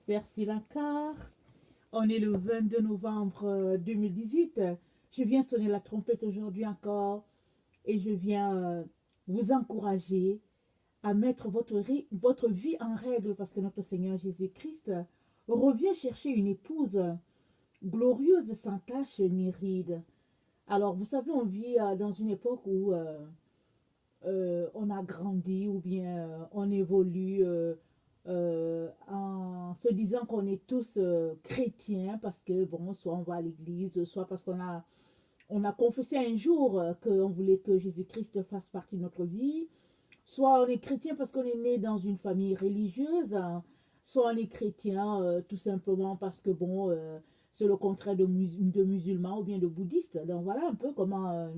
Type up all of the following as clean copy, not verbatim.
Pasteur Silankar. On est le 22 novembre 2018. Je viens sonner la trompette aujourd'hui encore et je viens vous encourager à mettre votre vie en règle parce que notre Seigneur Jésus-Christ revient chercher une épouse glorieuse sans tache ni ride. Alors, vous savez, on vit dans une époque où on a grandi ou bien on évolue en se disant qu'on est tous chrétiens parce que, bon, soit on va à l'église, soit parce qu'on a confessé un jour qu'on voulait que Jésus-Christ fasse partie de notre vie, soit on est chrétien parce qu'on est né dans une famille religieuse, hein, soit on est chrétien tout simplement parce que, bon, c'est le contraire de musulmans ou bien de bouddhistes. Donc voilà un peu comment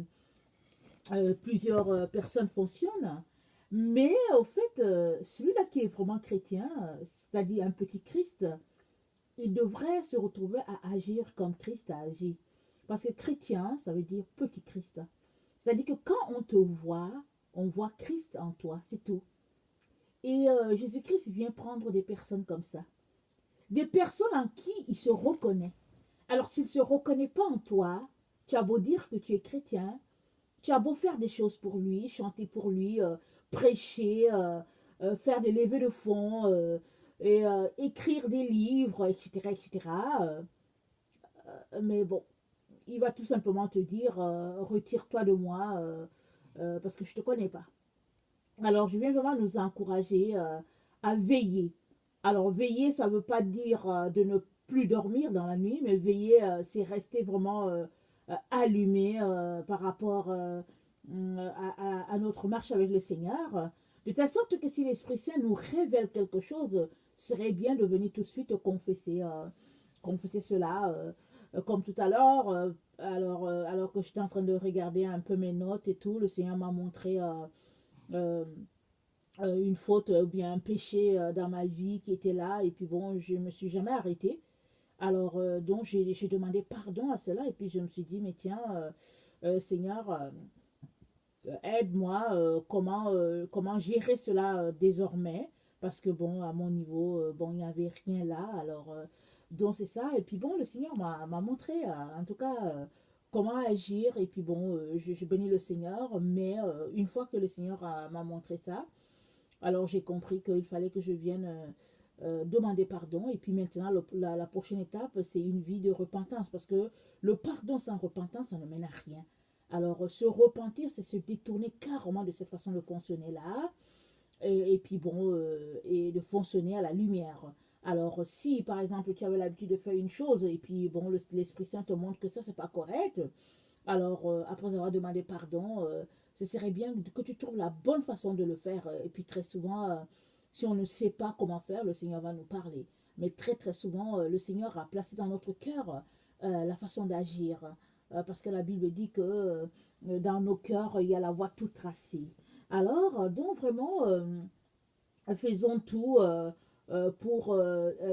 plusieurs personnes fonctionnent. Mais au fait, celui-là qui est vraiment chrétien, c'est-à-dire un petit Christ, il devrait se retrouver à agir comme Christ a agi. Parce que chrétien, ça veut dire petit Christ. C'est-à-dire que quand on te voit, on voit Christ en toi, c'est tout. Et Jésus-Christ vient prendre des personnes comme ça. Des personnes en qui il se reconnaît. Alors s'il ne se reconnaît pas en toi, tu as beau dire que tu es chrétien, tu as beau faire des choses pour lui, chanter pour lui, prêcher, faire des levées de fonds, et écrire des livres, etc., etc. Mais bon, il va tout simplement te dire, retire-toi de moi, parce que je ne te connais pas. Alors, je viens vraiment nous encourager à veiller. Alors, veiller, ça ne veut pas dire de ne plus dormir dans la nuit, mais veiller, c'est rester vraiment allumé par rapport à notre marche avec le Seigneur. De telle sorte que si l'Esprit Saint nous révèle quelque chose, ce serait bien de venir tout de suite confesser cela. Comme tout à l'heure, alors que j'étais en train de regarder un peu mes notes et tout, le Seigneur m'a montré euh, une faute ou bien un péché dans ma vie qui était là. Et puis bon, je ne me suis jamais arrêtée. Alors, donc, j'ai demandé pardon à cela. Et puis, je me suis dit, mais tiens, Seigneur, aide-moi, comment gérer cela désormais. Parce que, bon, à mon niveau, bon, il n'y avait rien là. Alors, donc, c'est ça. Et puis, bon, le Seigneur m'a montré, en tout cas, comment agir. Et puis, bon, je bénis le Seigneur. Mais une fois que le Seigneur m'a montré ça, alors j'ai compris qu'il fallait que je vienne demander pardon. Et puis maintenant, la prochaine étape, c'est une vie de repentance. Parce que le pardon sans repentance, ça ne mène à rien. Alors, se repentir, c'est se détourner carrément de cette façon de fonctionner là. Et puis bon, et de fonctionner à la lumière. Alors, si par exemple tu avais l'habitude de faire une chose et puis bon, l'Esprit Saint te montre que ça, c'est pas correct, alors, après avoir demandé pardon, ce serait bien que tu trouves la bonne façon de le faire. Et puis très souvent, si on ne sait pas comment faire, le Seigneur va nous parler. Mais très très souvent, le Seigneur a placé dans notre cœur la façon d'agir. Parce que la Bible dit que dans nos cœurs, il y a la voie toute tracée. Alors, donc vraiment, faisons tout pour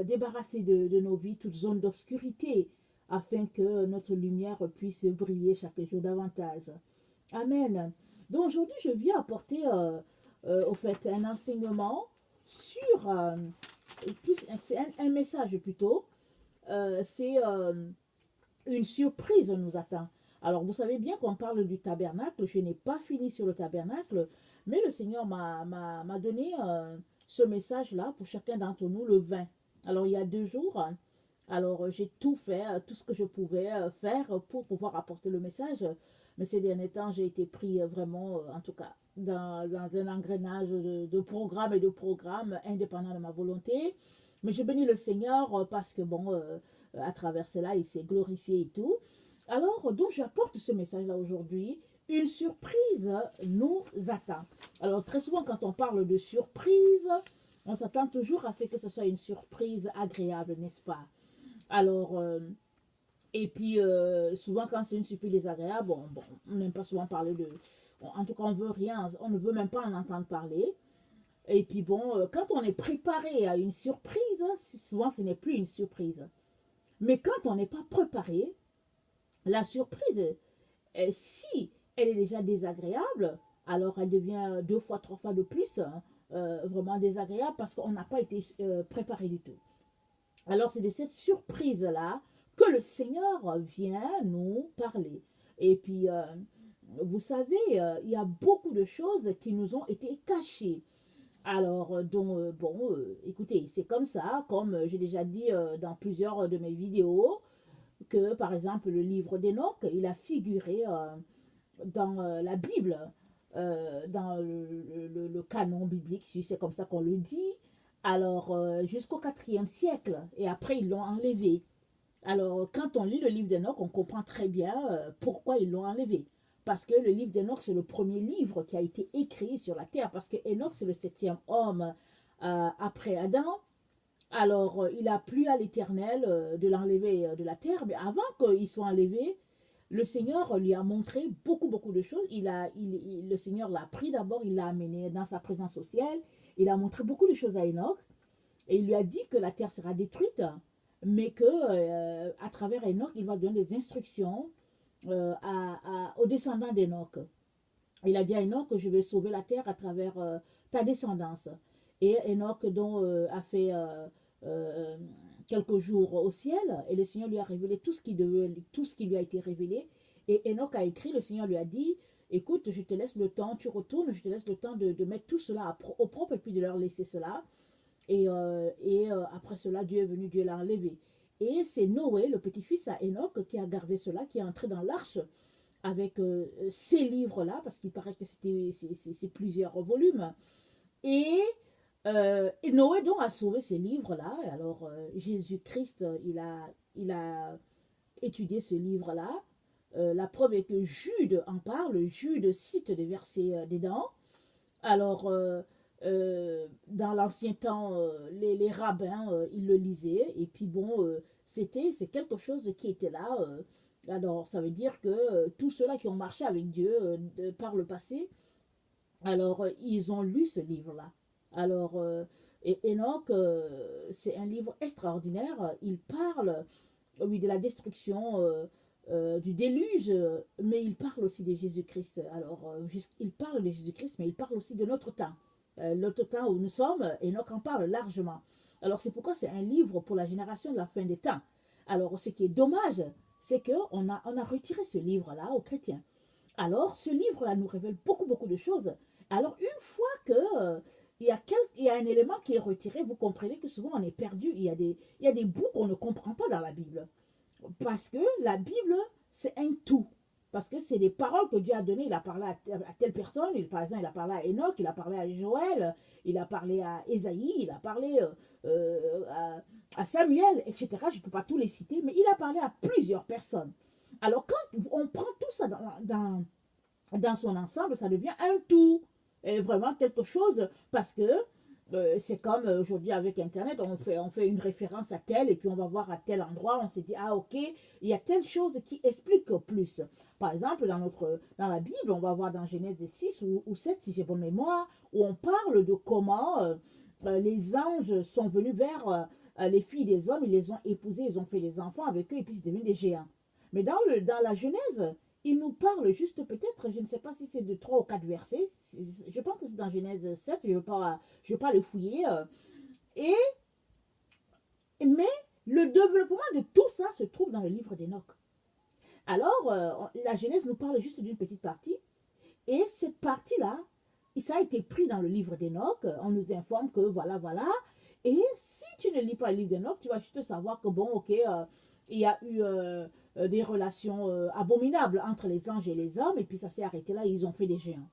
débarrasser de nos vies toute zone d'obscurité afin que notre lumière puisse briller chaque jour davantage. Amen. Donc aujourd'hui, je viens apporter au fait un enseignement sur, c'est un message plutôt, c'est une surprise nous attend. Alors vous savez bien qu'on parle du tabernacle, je n'ai pas fini sur le tabernacle, mais le Seigneur m'a donné ce message-là pour chacun d'entre nous le 20. Alors il y a 2 jours, alors j'ai tout fait, tout ce que je pouvais faire pour pouvoir apporter le message. Mais ces derniers temps, j'ai été pris vraiment, en tout cas, dans un engrenage de programmes et de programmes indépendants de ma volonté. Mais je bénis le Seigneur parce que, bon, à travers cela, il s'est glorifié et tout. Alors, donc, j'apporte ce message-là aujourd'hui. Une surprise nous attend. Alors, très souvent, quand on parle de surprise, on s'attend toujours à ce que ce soit une surprise agréable, n'est-ce pas? Alors, et puis, souvent, quand c'est une surprise désagréable, bon, on n'aime pas souvent parler de... En tout cas, on veut rien, on ne veut même pas en entendre parler. Et puis, bon, quand on est préparé à une surprise, souvent, ce n'est plus une surprise. Mais quand on n'est pas préparé, la surprise, si elle est déjà désagréable, alors elle devient 2 fois, 3 fois de plus vraiment désagréable parce qu'on n'a pas été préparé du tout. Alors, c'est de cette surprise-là que le Seigneur vient nous parler. Et puis, vous savez, il y a beaucoup de choses qui nous ont été cachées. Alors, bon, écoutez, c'est comme ça, comme j'ai déjà dit dans plusieurs de mes vidéos, que par exemple, le livre d'Enoch, il a figuré dans la Bible, dans le canon biblique, si c'est comme ça qu'on le dit, alors jusqu'au 4e siècle, et après ils l'ont enlevé. Alors quand on lit le livre d'Enoch, on comprend très bien pourquoi ils l'ont enlevé. Parce que le livre d'Enoch, c'est le premier livre qui a été écrit sur la terre, parce que Enoch, c'est le 7e homme après Adam. Alors, il a plu à l'Éternel de l'enlever de la terre, mais avant qu'il soit enlevé, le Seigneur lui a montré beaucoup, beaucoup de choses. Le Seigneur l'a pris d'abord, il l'a amené dans sa présence au ciel. Il a montré beaucoup de choses à Enoch. Et il lui a dit que la terre sera détruite, mais que à travers Enoch, il va donner des instructions aux descendants d'Enoch. Il a dit à Enoch que je vais sauver la terre à travers ta descendance. Et Enoch donc a fait euh, quelques jours au ciel et le Seigneur lui a révélé tout ce qui lui a été révélé. Et Enoch a écrit, le Seigneur lui a dit, écoute, je te laisse le temps, tu retournes, je te laisse le temps de mettre tout cela au propre et puis de leur laisser cela. Et après cela, Dieu est venu, Dieu l'a enlevé. Et c'est Noé, le petit-fils à Enoch, qui a gardé cela, qui est entré dans l'arche avec ces livres-là, parce qu'il paraît que c'est plusieurs volumes. Et Noé donc a sauvé ces livres-là. Et alors Jésus-Christ, il a étudié ce livre-là. La preuve est que Jude en parle, Jude cite des versets dedans. Alors, dans l'ancien temps, les rabbins, ils le lisaient. Et puis bon, c'est quelque chose qui était là. Alors, ça veut dire que tous ceux-là qui ont marché avec Dieu par le passé, alors ils ont lu ce livre-là. Alors, et Enoch, c'est un livre extraordinaire. Il parle, oui, de la destruction du déluge, mais il parle aussi de Jésus-Christ. Alors, il parle de Jésus-Christ, mais il parle aussi de notre temps. Notre temps où nous sommes, Enoch en parle largement. Alors, c'est pourquoi c'est un livre pour la génération de la fin des temps. Alors, ce qui est dommage, c'est qu'on on a retiré ce livre-là aux chrétiens. Alors, ce livre-là nous révèle beaucoup, beaucoup de choses. Alors, une fois que il y a un élément qui est retiré, vous comprenez que souvent on est perdu. Il y a des bouts qu'on ne comprend pas dans la Bible. Parce que la Bible, c'est un tout. Parce que c'est des paroles que Dieu a données. Il a parlé à telle personne. Par exemple, il a parlé à Enoch, il a parlé à Joël, il a parlé à Ésaïe, il a parlé à Samuel, etc. Je ne peux pas tous les citer, mais il a parlé à plusieurs personnes. Alors, quand on prend tout ça dans son ensemble, ça devient un tout. Et vraiment quelque chose, parce que c'est comme aujourd'hui avec Internet, on fait une référence à tel, et puis on va voir à tel endroit, on se dit, ah ok, il y a telle chose qui explique plus. Par exemple, dans la Bible, on va voir dans Genèse 6 ou 7, si j'ai bonne mémoire, où on parle de comment les anges sont venus vers les filles des hommes, ils les ont épousées, ils ont fait des enfants avec eux, et puis ils deviennent des géants. Mais dans la Genèse, il nous parle juste peut-être, je ne sais pas si c'est de 3 ou 4 versets, je pense que c'est dans Genèse 7, je ne vais pas le fouiller. Et, mais le développement de tout ça se trouve dans le livre d'Enoch. Alors, la Genèse nous parle juste d'une petite partie, et cette partie-là, ça a été pris dans le livre d'Enoch, on nous informe que voilà, voilà, et si tu ne lis pas le livre d'Enoch, tu vas juste savoir que bon, ok, il y a eu des relations abominables entre les anges et les hommes, et puis ça s'est arrêté là, ils ont fait des géants.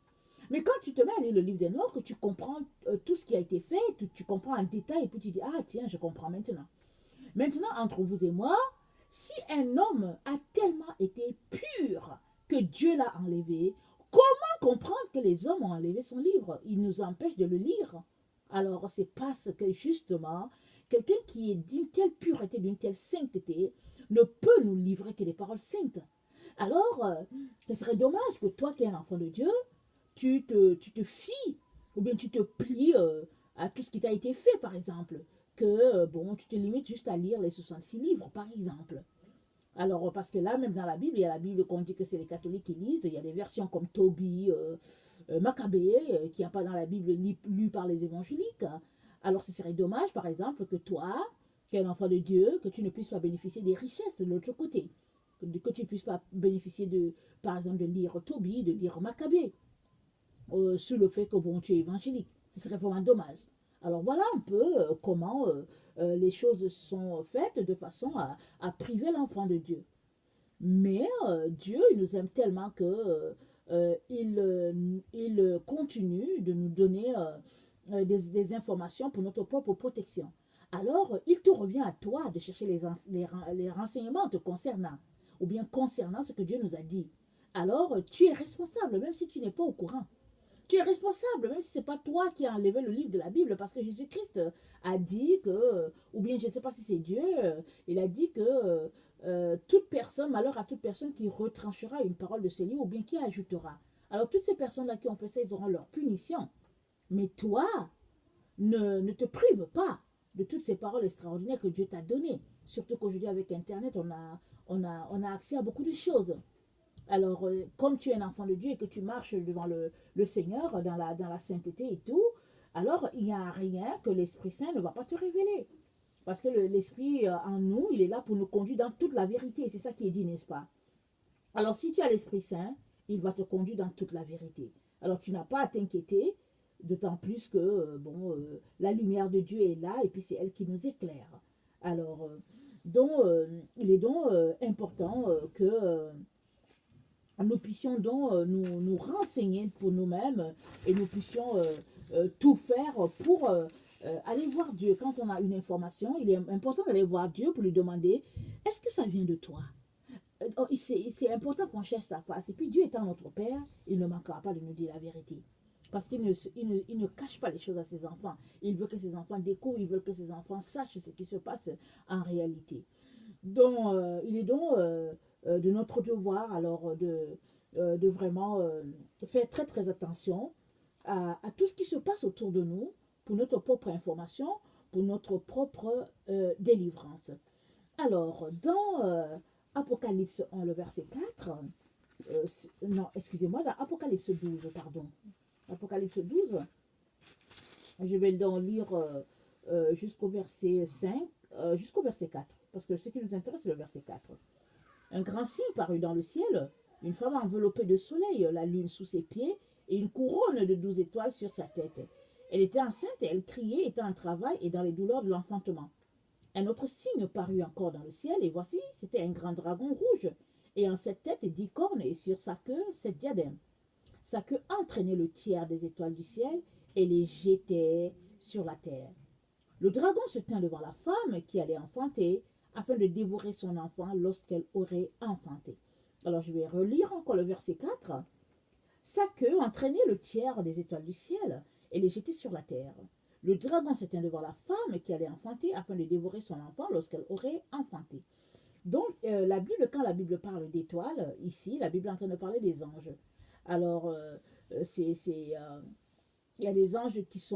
Mais quand tu te mets à lire le livre d'Enoch, tu comprends tout ce qui a été fait, tu comprends en détail, et puis tu dis, ah tiens, je comprends maintenant. Maintenant, entre vous et moi, si un homme a tellement été pur que Dieu l'a enlevé, comment comprendre que les hommes ont enlevé son livre? Il nous empêche de le lire. Alors, c'est parce que justement, quelqu'un qui est d'une telle pureté, d'une telle sainteté, ne peut nous livrer que des paroles saintes. Alors, ce serait dommage que toi qui es un enfant de Dieu, tu te fies ou bien tu te plies à tout ce qui t'a été fait, par exemple. Que, bon, tu te limites juste à lire les 66 livres, par exemple. Alors, parce que là, même dans la Bible, il y a la Bible qu'on dit que c'est les catholiques qui lisent. Il y a des versions comme Tobie, Maccabée, qui n'y a pas dans la Bible lue par les évangéliques. Alors, ce serait dommage, par exemple, que toi, tu es un enfant de Dieu, que tu ne puisses pas bénéficier des richesses de l'autre côté. Que tu ne puisses pas bénéficier de, par exemple, de lire Tobie, de lire Maccabée, sous le fait que bon, tu es évangélique. Ce serait vraiment dommage. Alors voilà un peu comment les choses sont faites de façon à priver l'enfant de Dieu. Mais Dieu, il nous aime tellement que il continue de nous donner des informations pour notre propre protection. Alors, il te revient à toi de chercher les renseignements te concernant, ou bien concernant ce que Dieu nous a dit. Alors, tu es responsable, même si tu n'es pas au courant. Tu es responsable, même si ce n'est pas toi qui as enlevé le livre de la Bible, parce que Jésus-Christ a dit que, ou bien je ne sais pas si c'est Dieu, il a dit que toute personne, malheur à toute personne qui retranchera une parole de ce livre, ou bien qui ajoutera. Alors toutes ces personnes-là qui ont fait ça, ils auront leur punition. Mais toi, ne te prive pas de toutes ces paroles extraordinaires que Dieu t'a données. Surtout qu'aujourd'hui, avec Internet, on a accès à beaucoup de choses. Alors, comme tu es un enfant de Dieu et que tu marches devant le Seigneur dans la sainteté et tout, alors il n'y a rien que l'Esprit Saint ne va pas te révéler. Parce que l'Esprit en nous, il est là pour nous conduire dans toute la vérité. C'est ça qui est dit, n'est-ce pas? Alors, si tu as l'Esprit Saint, il va te conduire dans toute la vérité. Alors, tu n'as pas à t'inquiéter, d'autant plus que, la lumière de Dieu est là et puis c'est elle qui nous éclaire. Alors, il est donc important que nous puissions donc nous renseigner pour nous-mêmes et nous puissions tout faire pour aller voir Dieu. Quand on a une information, il est important d'aller voir Dieu pour lui demander, est-ce que ça vient de toi? C'est important qu'on cherche sa face. Et puis Dieu étant notre Père, il ne manquera pas de nous dire la vérité. Parce qu'il ne cache pas les choses à ses enfants. Il veut que ses enfants découvrent, il veut que ses enfants sachent ce qui se passe en réalité. Donc, il est donc de notre devoir alors de vraiment faire très très attention à tout ce qui se passe autour de nous pour notre propre information, pour notre propre délivrance. Alors, dans Apocalypse 1, le verset 4, non, excusez-moi, dans Apocalypse 12, pardon, Apocalypse 12, je vais donc lire jusqu'au verset 5, jusqu'au verset 4, parce que ce qui nous intéresse, c'est le verset 4. Un grand signe parut dans le ciel, une femme enveloppée de soleil, la lune sous ses pieds, et une couronne de 12 étoiles sur sa tête. Elle était enceinte et elle criait, était en travail et dans les douleurs de l'enfantement. Un autre signe parut encore dans le ciel, et voici, c'était un grand dragon rouge, et en cette tête 10 cornes, et sur sa queue 7 diadèmes. Sa queue entraînait le tiers des étoiles du ciel, et les jetait sur la terre. Le dragon se tint devant la femme qui allait enfanter, afin de dévorer son enfant lorsqu'elle aurait enfanté. Alors je vais relire encore le verset 4. Sa queue entraînait le tiers des étoiles du ciel et les jetait sur la terre. Le dragon se tint devant la femme qui allait enfanter afin de dévorer son enfant lorsqu'elle aurait enfanté. Donc la Bible, quand la Bible parle d'étoiles, ici, la Bible est en train de parler des anges. Alors, il y a des anges qui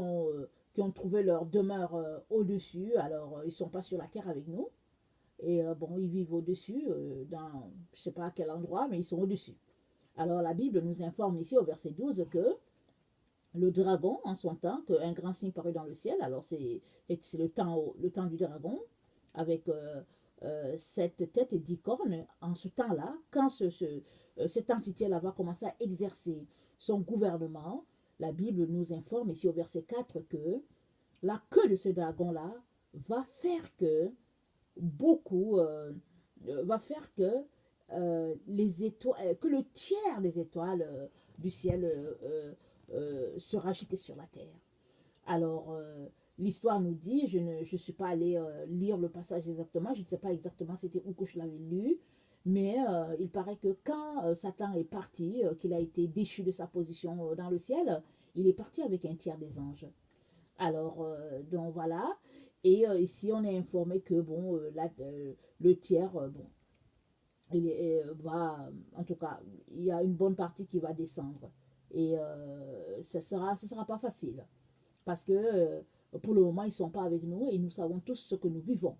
ont trouvé leur demeure au-dessus. Alors, ils ne sont pas sur la terre avec nous. Et ils vivent au-dessus, dans je ne sais pas à quel endroit, mais ils sont au-dessus. Alors la Bible nous informe ici au verset 12 que le dragon, en son temps, qu'un grand signe parut dans le ciel. Alors c'est le temps du dragon, avec 7 têtes et 10 cornes. En ce temps-là, quand cette entité-là va commencer à exercer son gouvernement, la Bible nous informe ici au verset 4 que la queue de ce dragon-là va faire que va faire que les étoiles, que le tiers des étoiles du ciel sera jeté sur la terre. Alors, l'histoire nous dit, je ne suis pas allée lire le passage exactement, je ne sais pas exactement c'était où que je l'avais lu, mais il paraît que quand Satan est parti, qu'il a été déchu de sa position dans le ciel, il est parti avec un tiers des anges. Alors, donc voilà. Et ici, on est informé que le tiers, en tout cas, il y a une bonne partie qui va descendre. Et ce sera pas facile. Parce que pour le moment, ils ne sont pas avec nous et nous savons tous ce que nous vivons.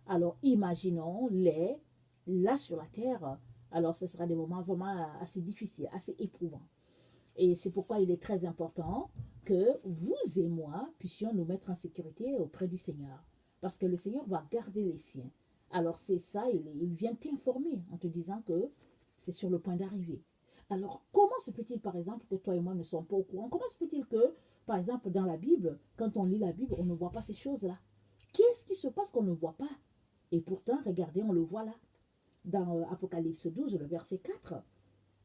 Alors, imaginons-les là sur la terre. Alors, ce sera des moments vraiment assez difficiles, assez éprouvants. Et c'est pourquoi il est très important que vous et moi puissions nous mettre en sécurité auprès du Seigneur. parce que le Seigneur va garder les siens. Alors c'est ça, il vient t'informer en te disant que c'est sur le point d'arriver. Alors comment se fait-il par exemple que toi et moi ne sommes pas au courant? Comment se fait-il que, par exemple, dans la Bible, quand on lit la Bible, on ne voit pas ces choses-là? Qu'est-ce qui se passe qu'on ne voit pas? Et pourtant, regardez, on le voit là. Dans Apocalypse 12, le verset 4.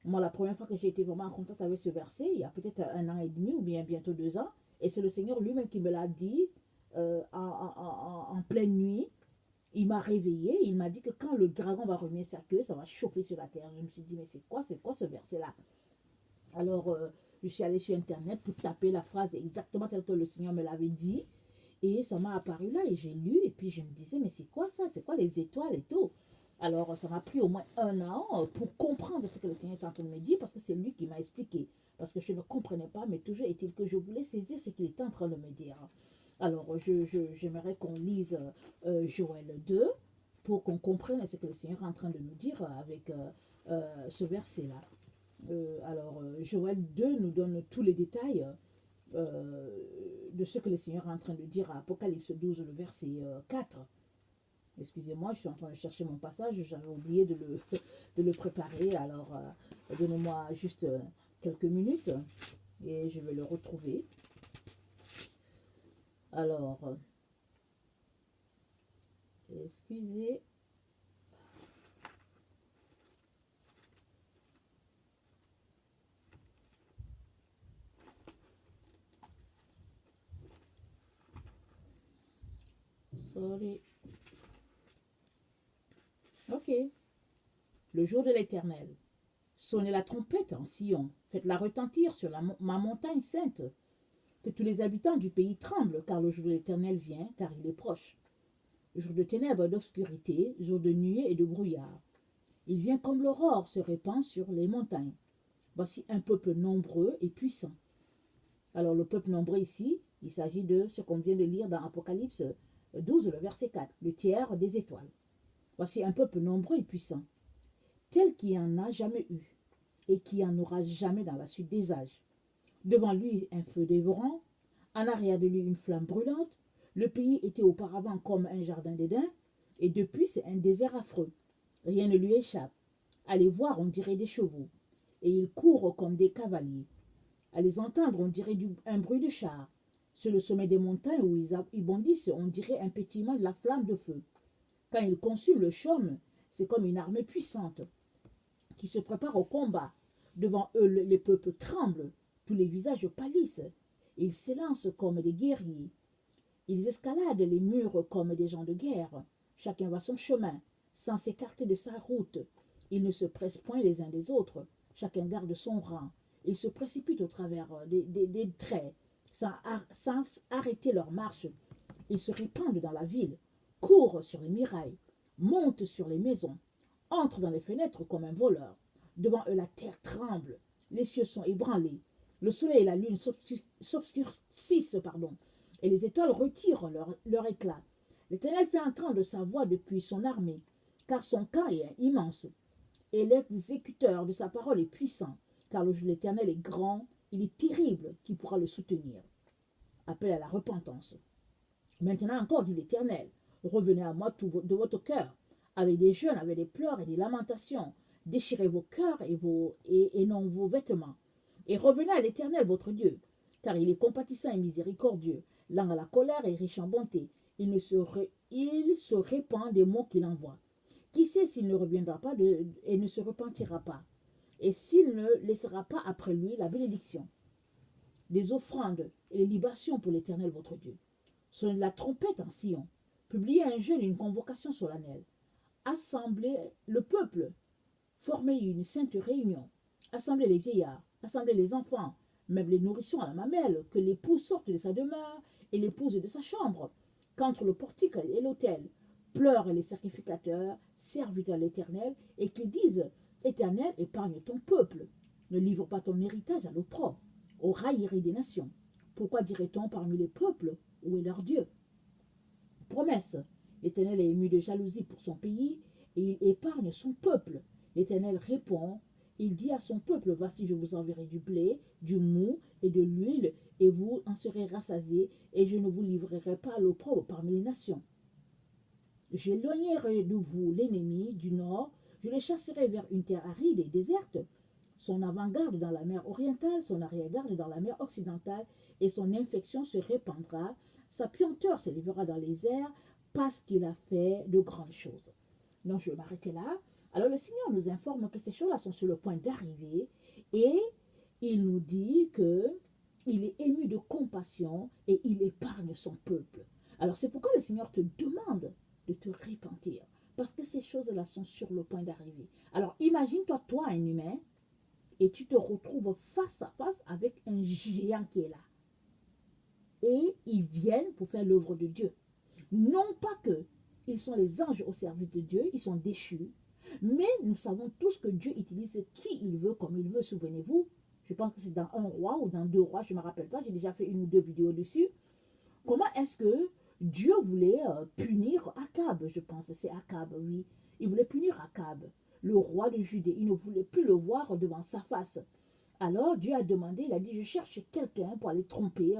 Moi, la première fois que j'ai été vraiment en contact avec ce verset, il y a peut-être 1 an et demi ou bien bientôt 2 ans, et c'est le Seigneur lui-même qui me l'a dit en pleine nuit. Il m'a réveillé, il m'a dit que quand le dragon va remuer sa queue, ça va chauffer sur la terre. Je me suis dit, mais c'est quoi ce verset-là? Alors, je suis allée sur Internet pour taper la phrase exactement telle que le Seigneur me l'avait dit. Et ça m'a apparu là et j'ai lu. Et puis je me disais, mais c'est quoi ça? C'est quoi les étoiles et tout? Alors, ça m'a pris au moins 1 an pour comprendre ce que le Seigneur est en train de me dire parce que c'est lui qui m'a expliqué. Parce que je ne comprenais pas, mais toujours est-il que je voulais saisir ce qu'il était en train de me dire. Alors, j'aimerais qu'on lise Joël 2 pour qu'on comprenne ce que le Seigneur est en train de nous dire avec ce verset-là. Joël 2 nous donne tous les détails de ce que le Seigneur est en train de dire à Apocalypse 12, le verset 4. Excusez-moi, je suis en train de chercher mon passage, j'avais oublié de le préparer, alors donnez-moi juste quelques minutes et je vais le retrouver. Alors, excusez. Sorry. Ok. Le jour de l'Éternel. Sonnez la trompette en Sion. Faites-la retentir sur ma montagne sainte. Que tous les habitants du pays tremblent, car le jour de l'Éternel vient, car il est proche. Jour de ténèbres et d'obscurité, jour de nuée et de brouillard. Il vient comme l'aurore se répand sur les montagnes. Voici un peuple nombreux et puissant. Alors le peuple nombreux ici, il s'agit de ce qu'on vient de lire dans Apocalypse 12, le verset 4, le tiers des étoiles. Voici un peuple nombreux et puissant, tel qu'il n'y en a jamais eu, et qui en aura jamais dans la suite des âges. Devant lui, un feu dévorant, en arrière de lui, une flamme brûlante. Le pays était auparavant comme un jardin d'Éden, et depuis, c'est un désert affreux. Rien ne lui échappe. À les voir, on dirait des chevaux, et ils courent comme des cavaliers. À les entendre, on dirait un bruit de char. Sur le sommet des montagnes où ils bondissent, on dirait un pétillement de la flamme de feu. Quand ils consument le chaume, c'est comme une armée puissante qui se prépare au combat. Devant eux, les peuples tremblent, tous les visages pâlissent. Ils s'élancent comme des guerriers. Ils escaladent les murs comme des gens de guerre. Chacun va son chemin, sans s'écarter de sa route. Ils ne se pressent point les uns des autres. Chacun garde son rang. Ils se précipitent au travers des traits, sans arrêter leur marche. Ils se répandent dans la ville, courent sur les murailles, montent sur les maisons, entrent dans les fenêtres comme un voleur. Devant eux, la terre tremble, les cieux sont ébranlés, le soleil et la lune s'obscurcissent, et les étoiles retirent leur éclat. L'Éternel fait entendre sa voix depuis son armée, car son camp est immense, et l'exécuteur de sa parole est puissant, car le jour de l'Éternel est grand, il est terrible, qui pourra le soutenir. Appel à la repentance. Maintenant encore, dit l'Éternel, revenez à moi de votre cœur, avec des jeûnes, avec des pleurs et des lamentations. Déchirez vos cœurs et non vos vêtements. Et revenez à l'Éternel, votre Dieu, car il est compatissant et miséricordieux, lent à la colère et riche en bonté. Il se répand des mots qu'il envoie. Qui sait s'il ne reviendra pas et ne se repentira pas, et s'il ne laissera pas après lui la bénédiction, des offrandes et des libations pour l'Éternel, votre Dieu. Sonnez la trompette en Sion, publiez un jeûne et une convocation solennelle. Assemblez le peuple, formez une sainte réunion, assemblez les vieillards, assemblez les enfants, même les nourrissons à la mamelle, que l'époux sorte de sa demeure et l'épouse de sa chambre, qu'entre le portique et l'autel, pleurent les sacrificateurs, serviteurs de l'Éternel, et qu'ils disent, Éternel, épargne ton peuple, ne livre pas ton héritage à l'opprobre, aux railleries des nations. Pourquoi dirait-on parmi les peuples, où est leur Dieu? Promesse, l'Éternel est ému de jalousie pour son pays, et il épargne son peuple. L'Éternel répond, il dit à son peuple, voici je vous enverrai du blé, du mou et de l'huile, et vous en serez rassasiés, et je ne vous livrerai pas à l'opprobre parmi les nations. J'éloignerai de vous l'ennemi du nord, je le chasserai vers une terre aride et déserte, son avant-garde dans la mer orientale, son arrière-garde dans la mer occidentale, et son infection se répandra, sa puanteur s'élèvera dans les airs, parce qu'il a fait de grandes choses. Donc je vais m'arrêter là. Alors le Seigneur nous informe que ces choses-là sont sur le point d'arriver, et il nous dit que il est ému de compassion et il épargne son peuple. Alors c'est pourquoi le Seigneur te demande de te repentir, parce que ces choses-là sont sur le point d'arriver. Alors imagine-toi, toi, un humain, et tu te retrouves face à face avec un géant qui est là. Et ils viennent pour faire l'œuvre de Dieu. Non pas que ils sont les anges au service de Dieu, ils sont déchus, mais nous savons tous que Dieu utilise qui il veut, comme il veut. Souvenez-vous, je pense que c'est dans un roi ou dans deux rois, je ne me rappelle pas, j'ai déjà fait une ou deux vidéos dessus. Comment est-ce que Dieu voulait punir Akab? Je pense que c'est Akab, oui. Il voulait punir Akab, le roi de Judée. Il ne voulait plus le voir devant sa face. Alors Dieu a demandé, il a dit, je cherche quelqu'un pour aller tromper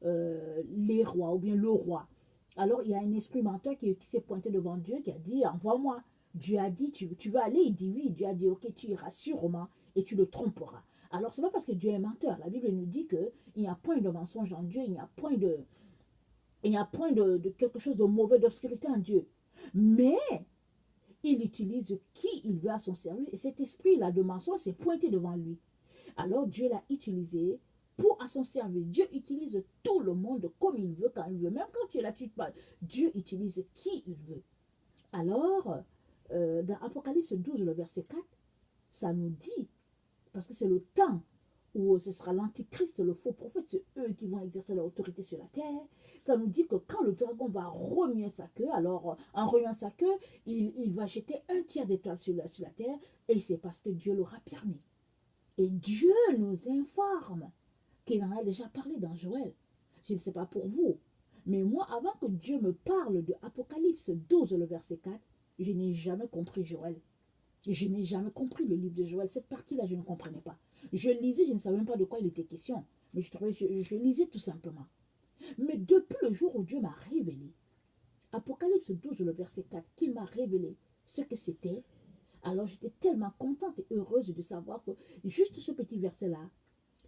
les rois ou bien le roi. Alors il y a un esprit menteur qui s'est pointé devant Dieu, qui a dit, envoie-moi. Dieu a dit, tu veux aller? Il dit oui. Dieu a dit, ok, tu iras sûrement et tu le tromperas. Alors c'est pas parce que Dieu est menteur. La Bible nous dit qu'il n'y a point de mensonge en Dieu, il n'y a point de quelque chose de mauvais, d'obscurité en Dieu. Mais il utilise qui il veut à son service. Et cet esprit-là de mensonge s'est pointé devant lui. Alors Dieu l'a utilisé pour à son service. Dieu utilise tout le monde comme il veut, quand il veut. Même quand tu es là, tu te parles. Dieu utilise qui il veut. Alors, dans Apocalypse 12, le verset 4, ça nous dit, parce que c'est le temps où ce sera l'antichrist, le faux prophète, c'est eux qui vont exercer leur autorité sur la terre. Ça nous dit que quand le dragon va remuer sa queue, alors en remuant sa queue, il va jeter un tiers d'étoiles sur la terre, et c'est parce que Dieu l'aura permis. Et Dieu nous informe qu'il en a déjà parlé dans Joël. Je ne sais pas pour vous, mais moi, avant que Dieu me parle de Apocalypse 12, le verset 4, je n'ai jamais compris Joël. Je n'ai jamais compris le livre de Joël. Cette partie-là, je ne comprenais pas. Je lisais, je ne savais même pas de quoi il était question. Mais je lisais tout simplement. Mais depuis le jour où Dieu m'a révélé, Apocalypse 12, le verset 4, qu'il m'a révélé ce que c'était, alors j'étais tellement contente et heureuse de savoir que juste ce petit verset-là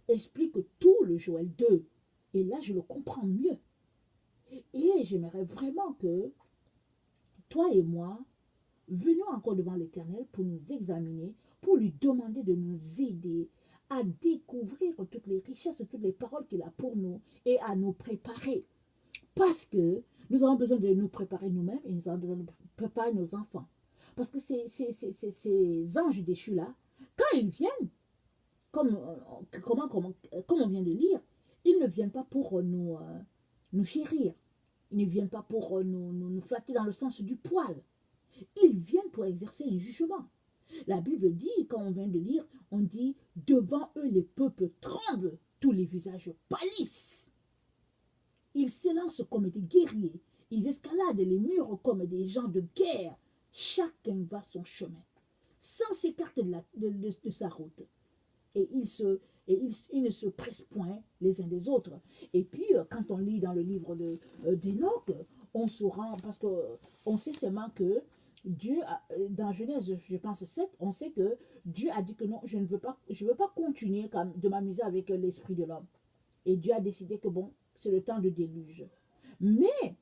explique tout le Joël 2. Et là, je le comprends mieux. Et j'aimerais vraiment que toi et moi, venons encore devant l'Éternel pour nous examiner, pour lui demander de nous aider à découvrir toutes les richesses, toutes les paroles qu'il a pour nous et à nous préparer. Parce que nous avons besoin de nous préparer nous-mêmes et nous avons besoin de préparer nos enfants. Parce que ces anges déchus-là, quand ils viennent, comme on vient de lire, ils ne viennent pas pour nous chérir. Ils ne viennent pas pour nous flatter dans le sens du poil. Ils viennent pour exercer un jugement. La Bible dit, quand on vient de lire, on dit, devant eux les peuples tremblent, tous les visages pâlissent. Ils s'élancent comme des guerriers, ils escaladent les murs comme des gens de guerre. Chacun va son chemin, sans s'écarter de sa route. Et ils ne se pressent point les uns des autres. Et puis, quand on lit dans le livre d'Enoch, on se rend, parce qu'on sait seulement que Dieu, dans Genèse, je pense 7, on sait que Dieu a dit que non, je ne veux pas continuer de m'amuser avec l'esprit de l'homme. Et Dieu a décidé que bon, c'est le temps de déluge. Mais,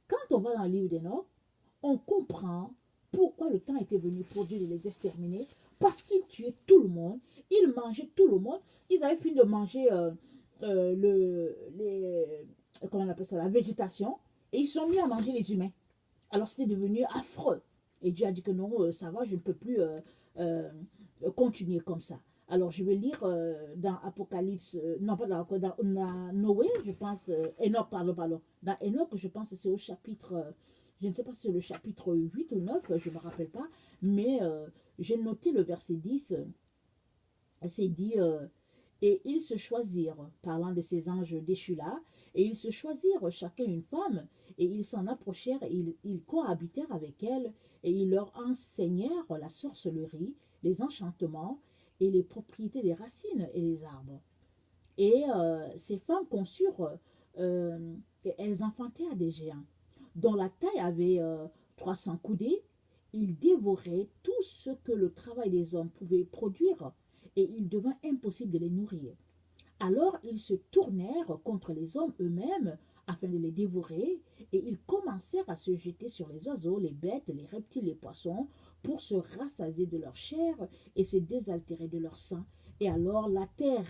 quand on va dans le livre d'Enoch, on comprend pourquoi le temps était venu pour Dieu de les exterminer. Parce qu'ils tuaient tout le monde, ils mangeaient tout le monde. Ils avaient fini de manger comment on appelle ça, la végétation, et ils sont mis à manger les humains. Alors c'était devenu affreux. Et Dieu a dit que non, ça va, je ne peux plus continuer comme ça. Alors je vais lire dans Apocalypse, non pas dans Noé, je pense, Enoch, pardon. Dans Enoch, je pense que c'est au chapitre, je ne sais pas si c'est le chapitre 8 ou 9, je ne me rappelle pas, mais j'ai noté le verset 10, c'est dit, et ils se choisirent, parlant de ces anges déchus-là, et ils se choisirent chacun une femme, et ils s'en approchèrent, et ils cohabitèrent avec elles, et ils leur enseignèrent la sorcellerie, les enchantements, et les propriétés des racines et des arbres. Et ces femmes conçurent, et elles enfantèrent des géants. dont la taille avait 300 coudées. Ils dévoraient tout ce que le travail des hommes pouvait produire et il devint impossible de les nourrir. Alors ils se tournèrent contre les hommes eux-mêmes afin de les dévorer, et ils commencèrent à se jeter sur les oiseaux, les bêtes, les reptiles, les poissons, pour se rassasier de leur chair et se désaltérer de leur sang. Et alors la terre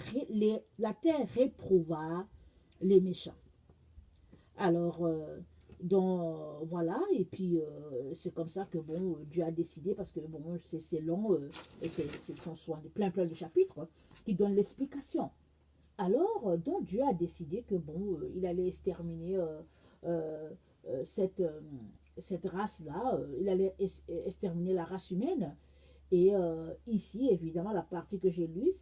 réprouva les méchants. Alors, voilà, et puis c'est comme ça que bon, Dieu a décidé, parce que bon, c'est long, c'est son soin de plein de chapitres qui donnent l'explication. Alors, donc Dieu a décidé que bon, il allait exterminer cette race-là, il allait exterminer la race humaine. Et ici, évidemment, la partie que j'ai lue,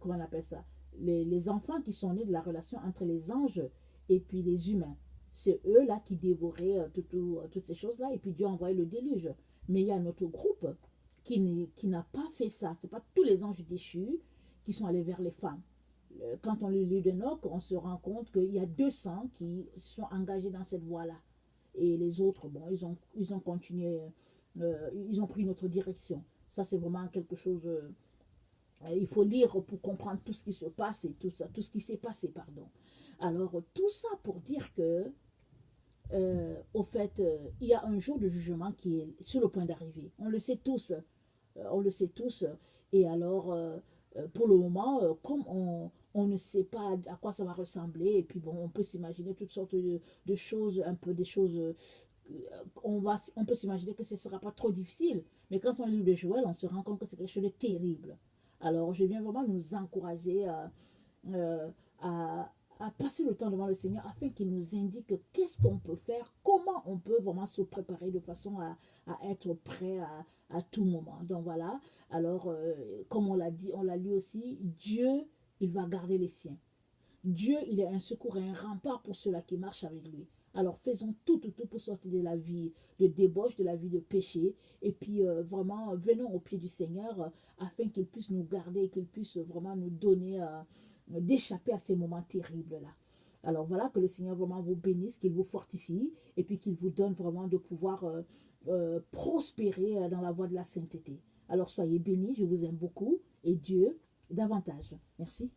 comment on appelle ça, les enfants qui sont nés de la relation entre les anges et puis les humains. C'est eux-là qui dévoraient toutes ces choses-là, et puis Dieu a envoyé le déluge. Mais il y a un autre groupe qui n'a pas fait ça. Ce n'est pas tous les anges déchus qui sont allés vers les femmes. Quand on lit le livre d'Enoch, on se rend compte qu'il y a 200 qui sont engagés dans cette voie-là. Et les autres, bon, ils ont continué, ils ont pris une autre direction. Ça, c'est vraiment quelque chose. Il faut lire pour comprendre tout ce qui se passe et tout ça, tout ce qui s'est passé, pardon. Alors, tout ça pour dire que, au fait, il y a un jour de jugement qui est sur le point d'arriver. On le sait tous. On le sait tous. Et alors, pour le moment, comme on ne sait pas à quoi ça va ressembler, et puis bon, on peut s'imaginer toutes sortes de choses, un peu des choses. On peut s'imaginer que ce ne sera pas trop difficile. Mais quand on lit le Joël, on se rend compte que c'est quelque chose de terrible. Alors, je viens vraiment nous encourager euh, à, à passer le temps devant le Seigneur afin qu'il nous indique qu'est-ce qu'on peut faire, comment on peut vraiment se préparer de façon à être prêt à tout moment. Donc voilà, alors comme on l'a dit, on l'a lu aussi, Dieu, il va garder les siens. Dieu, il est un secours et un rempart pour ceux-là qui marchent avec lui. Alors faisons tout pour sortir de la vie de débauche, de la vie de péché. Et puis vraiment, venons au pied du Seigneur afin qu'il puisse nous garder, qu'il puisse vraiment nous donner d'échapper à ces moments terribles-là. Alors voilà, que le Seigneur vraiment vous bénisse, qu'il vous fortifie et puis qu'il vous donne vraiment de pouvoir prospérer dans la voie de la sainteté. Alors soyez bénis, je vous aime beaucoup et Dieu davantage. Merci.